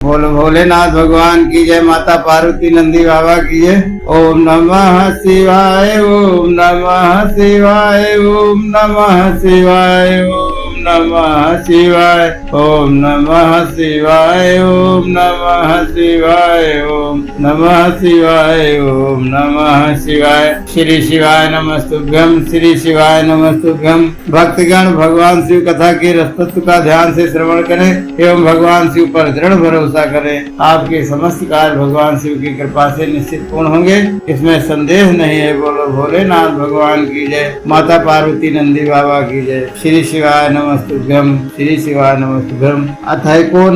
बोलो भोलेनाथ भगवान की जय। माता पार्वती नंदी बाबा की जय। ओम नमः शिवाय, ओम नमः शिवाय, ओम नमः शिवाय, ओम नमः शिवाय, ओम नमः शिवाय, ओम नमः शिवाय, ओम नमः शिवाय, ओम नमः शिवाय। श्री शिवाय नमस्तुभ्यम, श्री शिवाय नमस्तुभ्यम। भक्तगण भगवान शिव कथा के रसतत्व का ध्यान से श्रवण करें एवं भगवान शिव पर दृढ़ भरोसा करें। आपके समस्त कार्य भगवान शिव की कृपा से निश्चित पूर्ण होंगे, इसमें संदेह नहीं है। बोलो भोलेनाथ भगवान की जय। माता पार्वती नंदी बाबा की जय। श्री शिवाय नमस्तुभ्यम, श्री शिवाय नमस्तुभ्यम।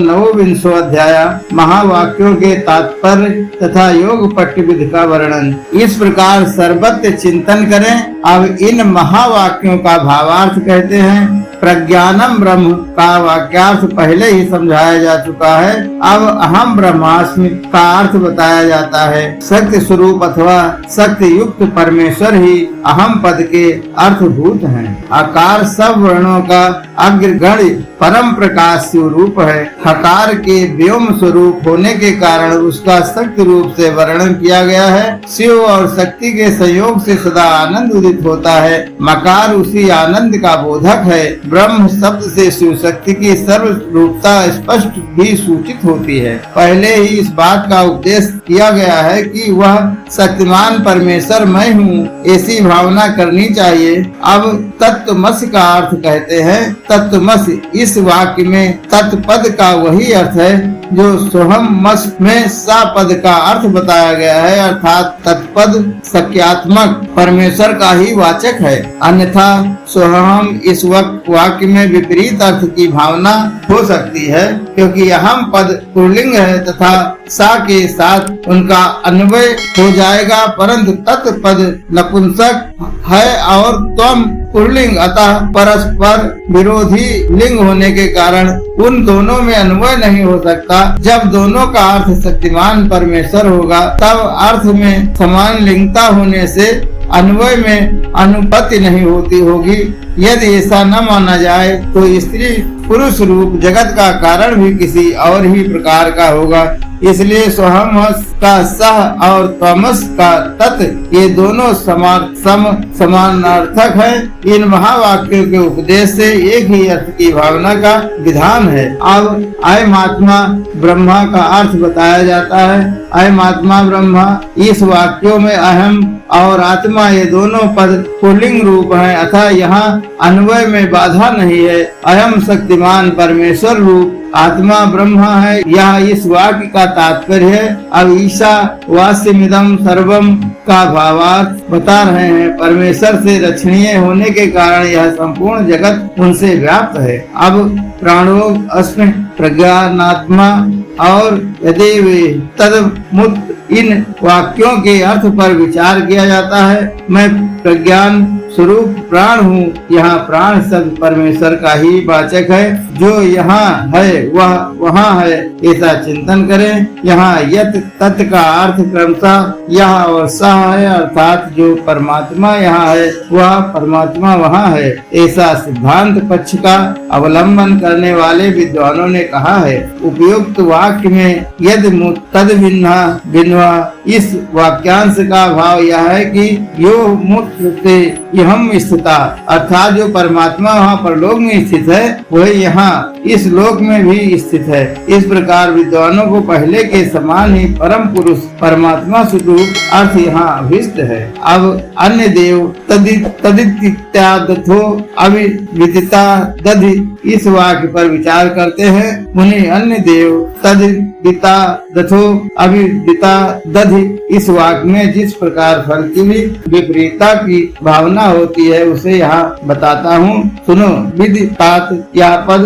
नवोविंशो अध्याय महावाक्यों के तात्पर्य तथा योग पट्ट विधि का वर्णन। इस प्रकार सर्वत्र चिंतन करें। अब इन महावाक्यों का भावार्थ कहते हैं। प्रज्ञानम ब्रह्म का वाक्यार्थ पहले ही समझाया जा चुका है। अब अहम ब्रह्मास्मि का अर्थ बताया जाता है। शक्ति स्वरूप अथवा शक्ति युक्त परमेश्वर ही अहम पद के अर्थभूत हैं। आकार सब वर्णों का अग्रगण्य परम प्रकाश स्वरूप है। हकार के व्योम स्वरूप होने के कारण उसका शक्ति रूप से वर्णन किया गया है। शिव और शक्ति के संयोग से सदा आनंद उदित होता है। मकार उसी आनंद का बोधक है। ब्रह्म शब्द से शिव शक्ति की सर्व रूपता स्पष्ट भी सूचित होती है। पहले ही इस बात का उपदेश किया गया है कि वह शक्तिमान परमेश्वर मैं हूँ, ऐसी भावना करनी चाहिए। अब तत्वमसि का अर्थ कहते हैं। तत्वमसि इस वाक्य में तत्पद का वही अर्थ है जो सोहम मस में सा पद का अर्थ बताया गया है, अर्थात तत्पद सत्यात्मक परमेश्वर का ही वाचक है। अन्यथा सोहम इस वाक्य में विपरीत अर्थ की भावना हो सकती है, क्योंकि अहम पद पुल्लिंग है तथा सा के साथ उनका अन्वय हो जाएगा, परंतु तत्पद नपुंसक है और त्वम पुल्लिंग, अतः परस्पर विरोधी लिंग होने के कारण उन दोनों में अन्वय नहीं हो सकता। जब दोनों का अर्थ शक्तिमान परमेश्वर होगा तब अर्थ में समान लिंगता होने से अन्वय में अनुपत्ति नहीं होती होगी। यदि ऐसा न माना जाए तो स्त्री पुरुष रूप जगत का कारण भी किसी और ही प्रकार का होगा। इसलिए सोहमस का सह और तमस का तत् ये दोनों समानार्थक है। इन महावाक्यों के उपदेश से एक ही अर्थ की भावना का विधान है। अब अयमात्मा ब्रह्मा का अर्थ बताया जाता है। अयमात्मा ब्रह्मा, इस वाक्यों में अहम और आत्मा ये दोनों पद पुल्लिंग रूप हैं, अतः यहाँ अन्वय में बाधा नहीं है। अयम शक्तिमान परमेश्वर रूप आत्मा ब्रह्मा है, यह इस वाक्य का तात्पर्य है। अब ईशा वास्यमिदं सर्वम का भावार्थ बता रहे हैं। परमेश्वर से रक्षणीय होने के कारण यह संपूर्ण जगत उनसे व्याप्त है। अब प्राणोग अस्मि प्रज्ञानात्मा और यदेव तद्मुत इन वाक्यों के अर्थ पर विचार किया जाता है। मैं प्रज्ञान स्वरूप प्राण हूँ। यहाँ प्राण शब्द परमेश्वर का ही वाचक है। जो यहाँ है वह वहाँ है, ऐसा चिंतन करें। यहाँ यत तत् का अर्थ क्रमशः यह और सह है, अर्थात जो परमात्मा यहाँ है वह परमात्मा वहाँ है, ऐसा सिद्धांत पक्ष का अवलंबन करने वाले विद्वानों ने कहा है। उपयुक्त वाक्य में यद तद भिन्ना भिन्वा, इस वाक्यांश का भाव यह है कि यो मुक्त से हम स्थिता, अर्थात जो परमात्मा वहाँ परलोक में स्थित है वही यहाँ इस लोक में भी स्थित है। इस प्रकार विद्वानों को पहले के समान ही परम पुरुष परमात्मा स्वरूप अर्थ यहाँ अभिष्ट है। अब अन्य देव तदित्यादथो अविदिता दधि, इस वाक्य पर विचार करते हैं। मुनि अन्य देव तदिता दथो अविदिता दधि, इस वाक्य में जिस प्रकार फल की भी विपरीतता की भावना होती है उसे यहाँ बताता हूँ, सुनो। विदितात यह पद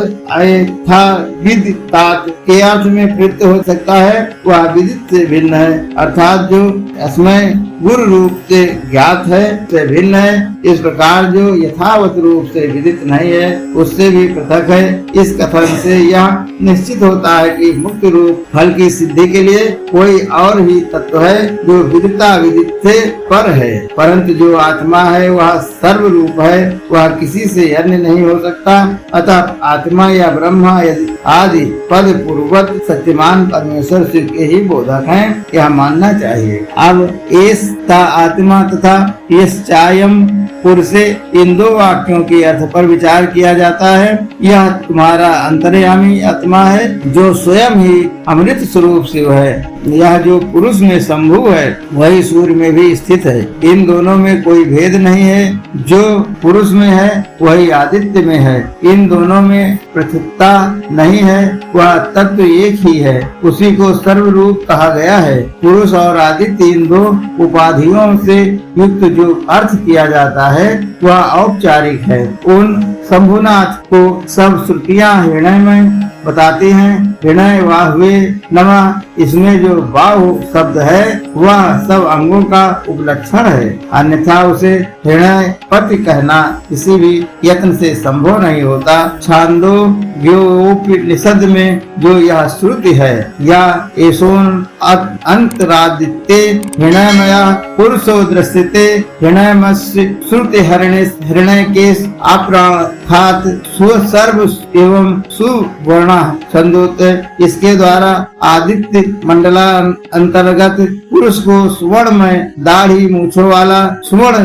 था विदितात के अर्थ में प्रयुक्त हो सकता है, वह विदित से भिन्न है, अर्थात जो अस्मय गुरु रूप से ज्ञात है से भिन्न है। इस प्रकार जो यथावत रूप से विदित नहीं है उससे भी पृथक है। इस कथन से यह निश्चित होता है कि मुक्त रूप फल की सिद्धि के लिए कोई और ही तत्व है जो विदिता विदित से पर है, परंतु जो आत्मा है वह सर्व रूप है, वह किसी से अन्य नहीं हो सकता। अतः आत्मा या ब्रह्मा आदि पद पूर्वक सत्यमान परमेश्वर शिव के ही बोधक हैं, यह मानना चाहिए। अब एस आत्मा तथा यस चायम पुरुषे इन दो वाक्यों के अर्थ पर विचार किया जाता है। यह तुम्हारा अंतर्यामी आत्मा है जो स्वयं ही अमृत स्वरूप शिव है। यह जो पुरुष में शंभु है वही सूर्य में भी स्थित है। इन दोनों में कोई भेद नहीं है। जो पुरुष में है वही आदित्य में है। इन दोनों में पृथकता नहीं है, वह तत्व एक ही है। उसी को सर्व रूप कहा गया है। पुरुष और आदित्य इन दो उपाधियों से युक्त जो अर्थ किया जाता है वह औपचारिक है। उन शंभुनाथ को सब श्रुतियां हृदय में बताती हैं। हृदय वाहुवे नमः, इसमें जो बाहु शब्द है वह सब अंगों का उपलक्षण है, अन्यथा उसे हृदय पति कहना किसी भी यत्न से संभव नहीं होता। छांदोग्योपनिषद में जो यह श्रुति है या एसोन अंतरादित्य हृदयमया पुरुषो दृश्यते हृदयमस्य श्रुति हृदय के अप्राखात सर्व एवं सुवर्ण छंदोत, इसके द्वारा आदित्य मंडला अंतर्गत पुरुष को सुवर्ण में दाढ़ी मूछों वाला, सुवर्ण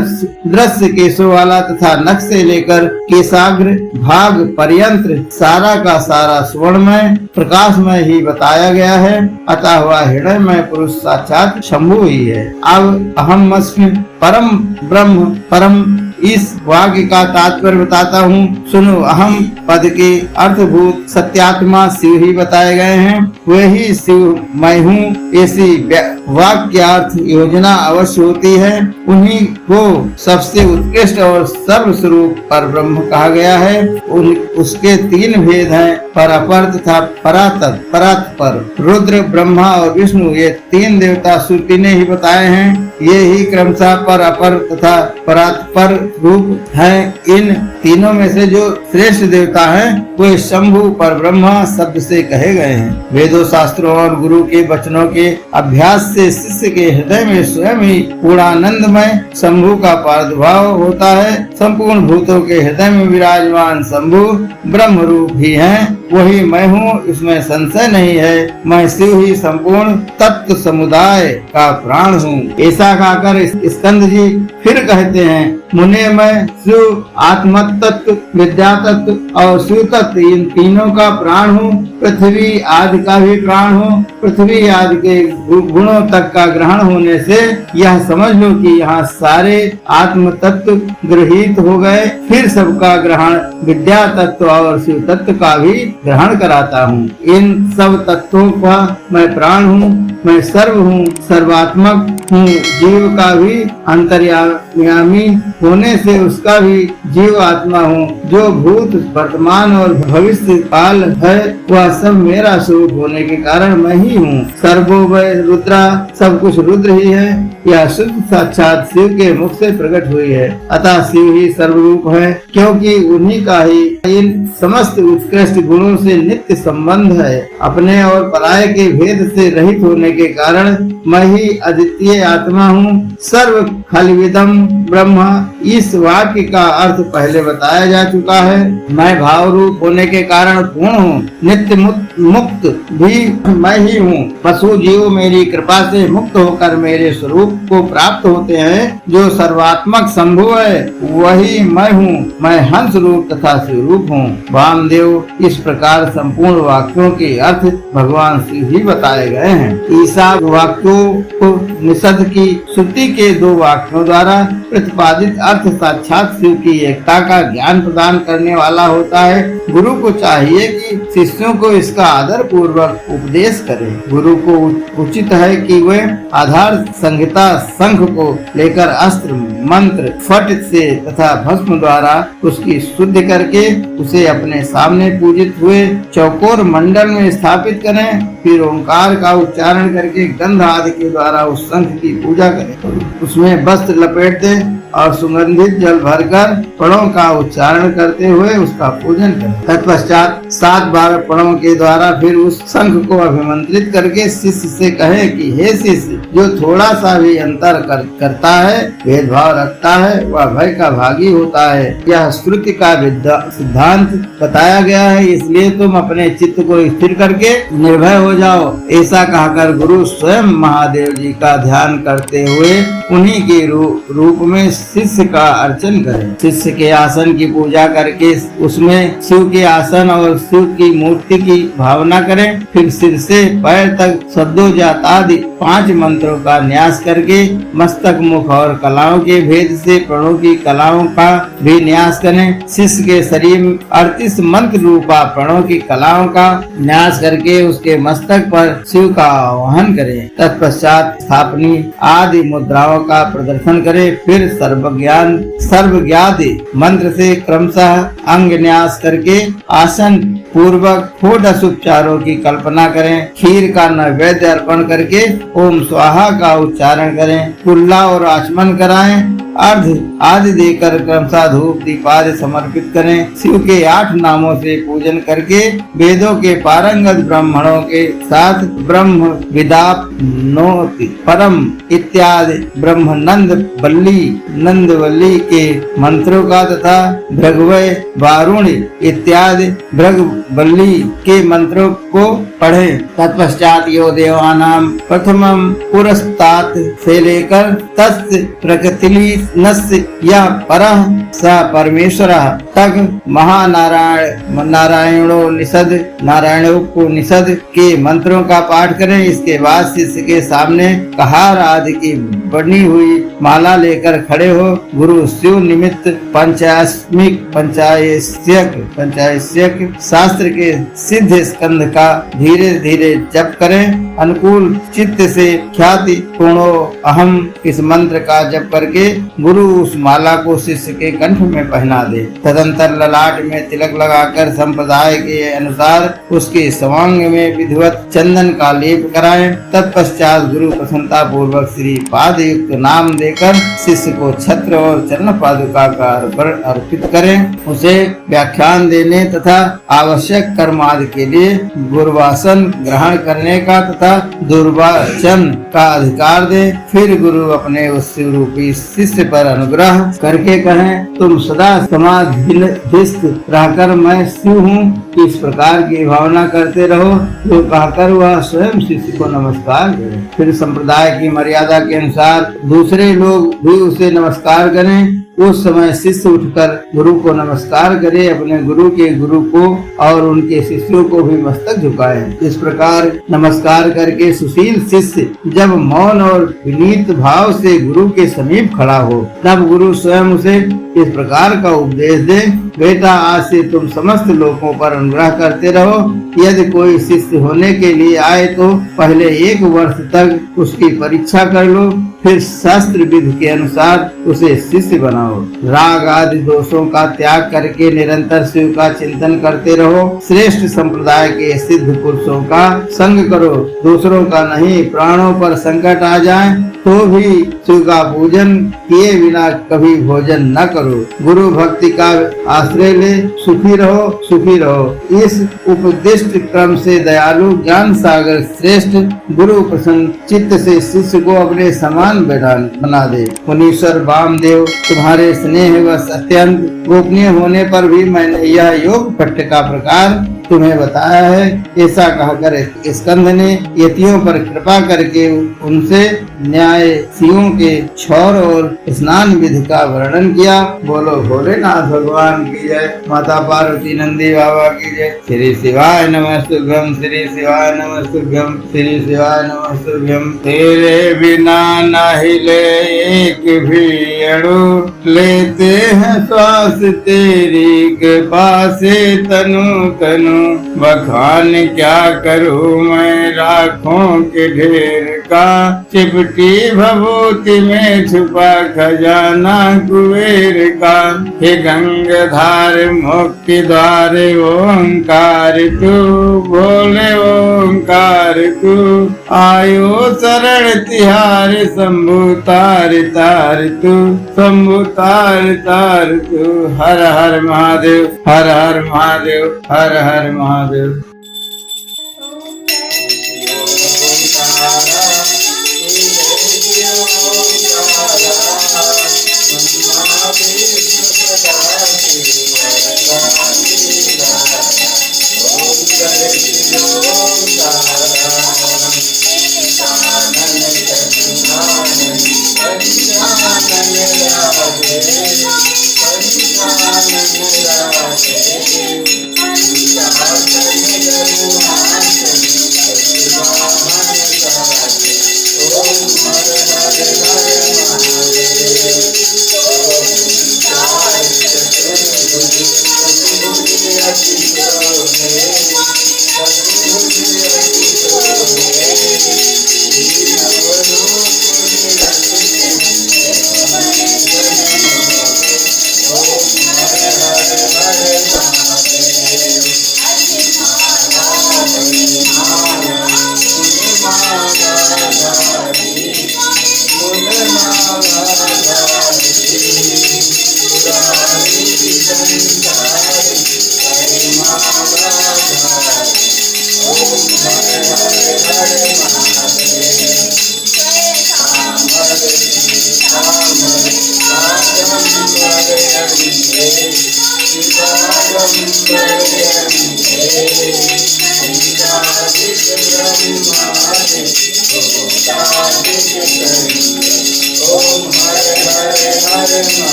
दृश्य केशों वाला तथा नख से लेकर केशाग्र भाग पर्यंत सारा का सारा सुवर्णमय प्रकाशमय ही बताया गया है। अतः वह हृदय में पुरुष साक्षात शंभु ही है। अब अहमस्मि परम ब्रह्म परम इस वाक्य का तात्पर्य बताता हूँ, सुनो। अहम पद के अर्थभूत सत्यात्मा शिव ही बताए गए हैं। वही शिव मैं हूँ, ऐसी वाक्यार्थ योजना अवश्य होती है। उन्हीं को सबसे उत्कृष्ट और सर्वस्वरूप पर ब्रह्म कहा गया है। उसके तीन भेद हैं, परापर तथा परात्पर। रुद्र, ब्रह्मा और विष्णु ये तीन देवता श्रुति ने ही बताए हैं। ये ही क्रमशः पर अपर तथा परात्पर रूप हैं। इन तीनों में से जो श्रेष्ठ देवता हैं वे शंभु पर ब्रह्मा शब्द से कहे गए हैं। वेदों, शास्त्रों और गुरु के वचनों के अभ्यास से शिष्य के हृदय में स्वयं ही पूर्णानंदमय शंभु का प्रादुर्भाव होता है। संपूर्ण भूतों के हृदय में विराजमान शंभु ब्रह्म रूप ही हैं। वही मैं हूँ, इसमें संशय नहीं है। मैं शिव ही संपूर्ण तत्व समुदाय का प्राण हूँ। ऐसा कहकर स्कंद जी फिर कहते हैं, मुने मैं शिव आत्म तत्व, विद्या तत्व और शिव तत्व इन तीनों का प्राण हूँ। पृथ्वी आदि का भी प्राण हूँ। पृथ्वी आदि के गुणों तक का ग्रहण होने से यह समझ लो कि यहाँ सारे आत्म तत्व गृहीत हो गए। फिर सबका ग्रहण विद्या तत्व और शिव तत्व का भी ग्रहण कराता हूँ। इन सब तत्वों का मैं प्राण हूँ, मैं सर्व हूँ, सर्वात्मक हूँ। जीव का भी अंतर्यामी होने से उसका भी जीव आत्मा हूँ। जो भूत वर्तमान और भविष्य काल है वह सब मेरा स्वरूप होने के कारण मैं ही हूँ। सर्वो वै रुद्रा, सब कुछ रुद्र ही है। यह शुद्ध साक्षात शिव के मुख से प्रकट हुई है। अतः शिव ही सर्वरूप है, क्योंकि उन्हीं का ही इन समस्त उत्कृष्ट गुणों से नित्य संबंध है। अपने और पराये के भेद से रहित होने के कारण मैं ही अद्वितीय आत्मा हूँ। सर्व खलविदम ब्रह्म, इस वाक्य का अर्थ पहले बताया जा चुका है। मैं भाव रूप होने के कारण पूर्ण हूँ। नित्य मुक्त भी मैं ही हूँ। पशु जीव मेरी कृपा से मुक्त होकर मेरे स्वरूप को प्राप्त होते हैं। जो सर्वात्मक शंभु है वही मैं हूँ। मैं हंस रूप तथा शिव रूप हूँ। वामदेव, इस प्रकार संपूर्ण वाक्यों के अर्थ भगवान शिव ही बताए गए हैं। ईसा वाक्यों को निषद की श्रुति के दो वाक्यों द्वारा प्रतिपादित अर्थ साक्षात शिव की एकता का ज्ञान प्रदान करने वाला होता है। गुरु को चाहिए कि शिष्यों को इसका आदर पूर्वक उपदेश करे। गुरु को उचित है कि वे आधार संहिता शंख को लेकर अस्त्र, मंत्र, फट से तथा भस्म द्वारा उसकी शुद्धि करके उसे अपने सामने पूजित हुए चौकोर मंडल में स्थापित करें। फिर ओंकार का उच्चारण करके गंध आदि के द्वारा उस शंख की पूजा करें। उसमें वस्त्र लपेट दें और सुगंधित जल भरकर पणों का उच्चारण करते हुए उसका पूजन करें। तत्पश्चात 7 बार पणों के द्वारा फिर उस शंख को अभिमंत्रित करके शिष्य से कहे कि हे शिष्य, जो थोड़ा सा भी अंतर करता है, भेदभाव रखता है, वह भय का भागी होता है। यह श्रुति का सिद्धांत बताया गया है, इसलिए तुम अपने चित्त को स्थिर करके निर्भय हो जाओ। ऐसा कहकर गुरु स्वयं महादेव जी का ध्यान करते हुए उन्हीं के रूप में शिष्य का अर्चन करें। शिष्य के आसन की पूजा करके उसमें शिव के आसन और शिव की मूर्ति की भावना करें। फिर सिर से पैर तक सद्योजात आदि 5 मंत्रों का न्यास करके मस्तक, मुख और कलाओं के भेद से प्रणों की कलाओं का भी न्यास करें। शिष्य के शरीर में 38 मंत्र रूपा प्रणों की कलाओं का न्यास करके उसके मस्तक पर शिव का आवाहन करें। तत्पश्चात स्थापनी आदि मुद्राओं का प्रदर्शन करें। फिर सर्वज्ञात मंत्र से क्रमशः अंग न्यास करके आसन पूर्वक षोडश उपचारों की कल्पना करें। खीर का नैवेद्य अर्पण करके ओम स्वाहा का उच्चारण करें। कुल्ला और आचमन कराएं। अर्घ आदि देकर क्रमशः धूप दीप आदि समर्पित करें। शिव के 8 नामों से पूजन करके वेदों के पारंगत ब्राह्मणों के साथ ब्रह्म विदापनोति परम इत्यादि ब्रह्मनंद नंदवल्ली के मंत्रों का तथा भृगवय वारुणी इत्यादि भृगवल्ली के मंत्रों को पढ़े। तत्पश्चात यो देवानाम प्रथमम पुरस्तात से लेकर तस् प्रकृति नस्य या परः स परमेश्वर तक नारायणोपनिषद के मंत्रों का पाठ करें। इसके बाद शिष्य के सामने कहार आदि की बनी हुई माला लेकर खड़े हो गुरु शिव निमित्त पंचायस्यक शास्त्र के सिद्ध स्कंध का धीरे धीरे जप करें। अनुकूल चित्त से ख्याति पूर्णो अहम इस मंत्र का जप करके गुरु उस माला को शिष्य के कंठ में पहना दे। तदंतर ललाट में तिलक लगाकर संप्रदाय के अनुसार उसके स्वांग में विधिवत चंदन का लेप कराएं। तत्पश्चात गुरु प्रसन्नता पूर्वक श्री पाद युक्त नाम देकर शिष्य को छत्र और चरण पादुका का अर्पित करें। उसे व्याख्यान देने तथा आवश्यक कर्म आदि के लिए गुरुवासन ग्रहण करने का तथा दुर्वाचन का अधिकार दे। फिर गुरु अपने उस शिवरूपी शिष्य पर अनुग्रह करके कहें, तुम सदा समाधिस्थ रहकर मैं शिव हूँ इस प्रकार की भावना करते रहो। जो कहकर वह स्वयं शिष्य को नमस्कार करे। फिर संप्रदाय की मर्यादा के अनुसार दूसरे लोग भी उसे नमस्कार करें। उस समय शिष्य उठकर गुरु को नमस्कार करे। अपने गुरु के गुरु को और उनके शिष्यों को भी मस्तक झुकाएं। इस प्रकार नमस्कार करके सुशील शिष्य जब मौन और विनीत भाव से गुरु के समीप खड़ा हो, तब गुरु स्वयं उसे इस प्रकार का उपदेश दे, बेटा आज से तुम समस्त लोगों पर अनुग्रह करते रहो। यदि कोई शिष्य होने के लिए आए तो पहले 1 वर्ष तक उसकी परीक्षा कर लो, फिर शास्त्र विधि के अनुसार उसे शिष्य बनाओ। राग आदि दोषों का त्याग करके निरंतर शिव का चिंतन करते रहो। श्रेष्ठ संप्रदाय के सिद्ध पुरुषों का संग करो, दूसरों का नहीं। प्राणों पर संकट आ जाए तो भी शिव का पूजन किए बिना कभी भोजन न करो। गुरु भक्ति का आश्रय ले, सुखी रहो। इस उपदिष्ट क्रम से दयालु ज्ञान सागर श्रेष्ठ गुरु प्रसन्न चित्त से शिष्य को अपने समान बना दे। मुनीश्वर वामदेव तुम्हारे स्नेह व अत्यंत गोपनीय होने पर भी मैंने यह योग पट्ट का प्रकार तुम्हें बताया है। ऐसा कहकर स्कंद ने यतियों पर कृपा करके उनसे न्यायसियों के छौर और स्नान विधि का वर्णन किया। बोलो भोलेनाथ भगवान की जय, माता पार्वती नंदी बाबा की जय। श्री शिवाय नमस्तुभ्यम, श्री शिवाय नमस्तुभ्यम, श्री शिवाय नमस्तुभ्यम। तेरे बिना नहीं ले एक भी अणु, लेते हैं श्वास तेरी कृपा से तनु तनु। बखान क्या करूं मैं लाखों के ढेर का, चिपटी भभूति में छुपा खजाना कुबेर का। हे गंगाधार मुक्ति द्वार ओंकार तू, बोले ओंकार तू। आयो शरण तिहार शंभु तार तार तू, शंभु तार तार तू। हर हर महादेव, हर हर महादेव, हर हर महादेव। ओम